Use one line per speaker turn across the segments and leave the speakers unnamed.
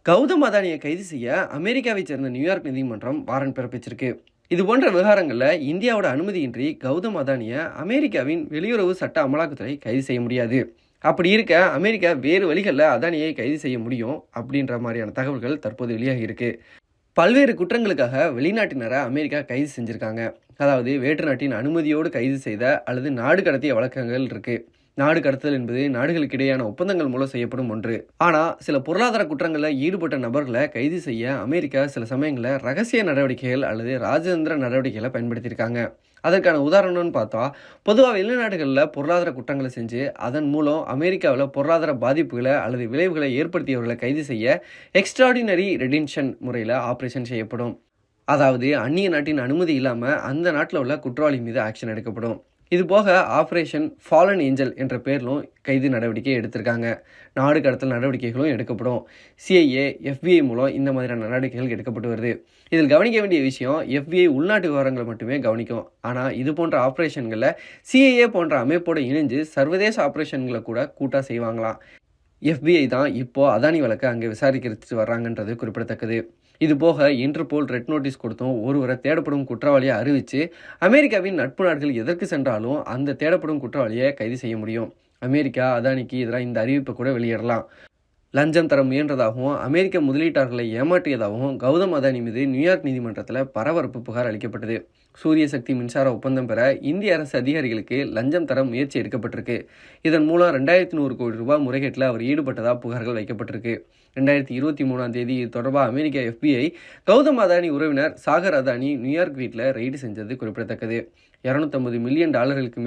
கௌதம் அதானியை கைது செய்ய அமெரிக்காவைச் சேர்ந்த நியூயார்க் நீதிமன்றம் வாரண்ட் பிறப்பிச்சிருக்கு. இது போன்ற விவகாரங்களில் இந்தியாவோட அனுமதியின்றி கௌதம் அதானியை அமெரிக்காவின் வெளியுறவு சட்ட அமலாக்கத்துறை கைது செய்ய முடியாது. அப்படி இருக்க அமெரிக்கா வேறு வழிகளில் அதானியை கைது செய்ய முடியும் அப்படின்ற மாதிரியான தகவல்கள் தற்போது வெளியாகி இருக்கு. பல்வேறு குற்றங்களுக்காக வெளிநாட்டினரை அமெரிக்கா கைது செஞ்சிருக்காங்க. அதாவது வேற்று நாட்டின் அனுமதியோடு கைது செய்த அல்லது நாடு கடத்திய வழக்கங்கள் இருக்கு. நாடு கடத்தல் என்பது நாடுகளுக்கு இடையான ஒப்பந்தங்கள் மூலம் செய்யப்படும் ஒன்று. ஆனால் சில பொருளாதார குற்றங்களில் ஈடுபட்ட நபர்களை கைது செய்ய அமெரிக்கா சில சமயங்களில் ரகசிய நடவடிக்கைகள் அல்லது ராஜதந்திர நடவடிக்கைகளை பயன்படுத்தியிருக்காங்க. அதற்கான உதாரணம்னு பார்த்தா, பொதுவாக வெளிநாடுகளில் பொருளாதார குற்றங்களை செஞ்சு அதன் மூலம் அமெரிக்காவில் பொருளாதார பாதிப்புகளை அல்லது விளைவுகளை ஏற்படுத்தியவர்களை கைது செய்ய எக்ஸ்ட்ராடினரி ரெடின்ஷன் முறையில் ஆப்ரேஷன் செய்யப்படும். அதாவது அந்நிய நாட்டின் அனுமதி இல்லாமல் அந்த நாட்டில் உள்ள குற்றவாளி மீது ஆக்ஷன் எடுக்கப்படும். இது போக ஆப்ரேஷன் ஃபாலன் ஏஞ்சல் என்ற பேரிலும் கைது நடவடிக்கை எடுத்திருக்காங்க. நாடு கடத்தல் நடவடிக்கைகளும் எடுக்கப்படும். சிஐஏ, FBI மூலம் இந்த மாதிரியான நடவடிக்கைகள் எடுக்கப்பட்டு வருது. இதில் கவனிக்க வேண்டிய விஷயம், FBI உள்நாட்டு விவரங்களை மட்டுமே கவனிக்கும். ஆனால் இது போன்ற ஆப்ரேஷன்களில் சிஐஏ போன்ற அமைப்போடு இணைஞ்சு சர்வதேச ஆப்ரேஷன்களை கூட கூட்டாக செய்வாங்களாம். FBI தான் இப்போ அதானி வழக்கை அங்கே விசாரிக்கிறது வர்றாங்கன்றது குறிப்பிடத்தக்கது. இது போக இன்டர்போல் ரெட் நோட்டீஸ் கொடுத்தும் ஒருவரை தேடப்படும் குற்றவாளியை அறிவித்து அமெரிக்காவின் நட்பு நாடுகள் எதற்கு சென்றாலும் அந்த தேடப்படும் குற்றவாளியை கைது செய்ய முடியும். அமெரிக்கா அதானிக்கு எதிராக இந்த அறிவிப்பை கூட வெளியிடலாம். லஞ்சம் தர முயன்றதாகவும் அமெரிக்க முதலீட்டாளர்களை ஏமாற்றியதாகவும் கௌதம் அதானி மீது நியூயார்க் நீதிமன்றத்தில் பரபரப்பு புகார் அளிக்கப்பட்டது. சூரிய சக்தி மின்சார ஒப்பந்தம் பெற இந்திய அரசு அதிகாரிகளுக்கு லஞ்சம் தர முயற்சி எடுக்கப்பட்டிருக்கு. இதன் மூலம் 2100 கோடி ரூபாய் முறைகேட்டில் அவர் ஈடுபட்டதாக புகார்கள் வைக்கப்பட்டிருக்கு. 2023 இது தொடர்பாக அமெரிக்க FBI கௌதம் அதானி உறவினர் சாகர் அதானி நியூயார்க் வீட்டில் ரெய்டு செஞ்சது குறிப்பிடத்தக்கது. $250 மில்லியன்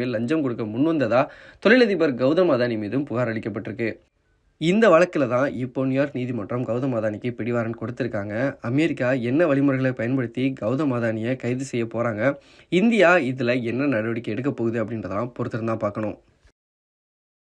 மேல் லஞ்சம் கொடுக்க முன்வந்ததா தொழிலதிபர் கௌதம் அதானி மீதும் புகார் அளிக்கப்பட்டிருக்கு. இந்த வழக்கில் தான் இப்போ நியூயார்க் நீதிமன்றம் கௌதம் அதானிக்கு பிடிவாரண்ட் கொடுத்துருக்காங்க. அமெரிக்கா என்ன வழிமுறைகளை பயன்படுத்தி கௌதம் அதானியை கைது செய்ய போகிறாங்க, இந்தியா இதில் என்ன நடவடிக்கை எடுக்க போகுது அப்படின்றதான் பொறுத்திருந்தான் பார்க்கணும்.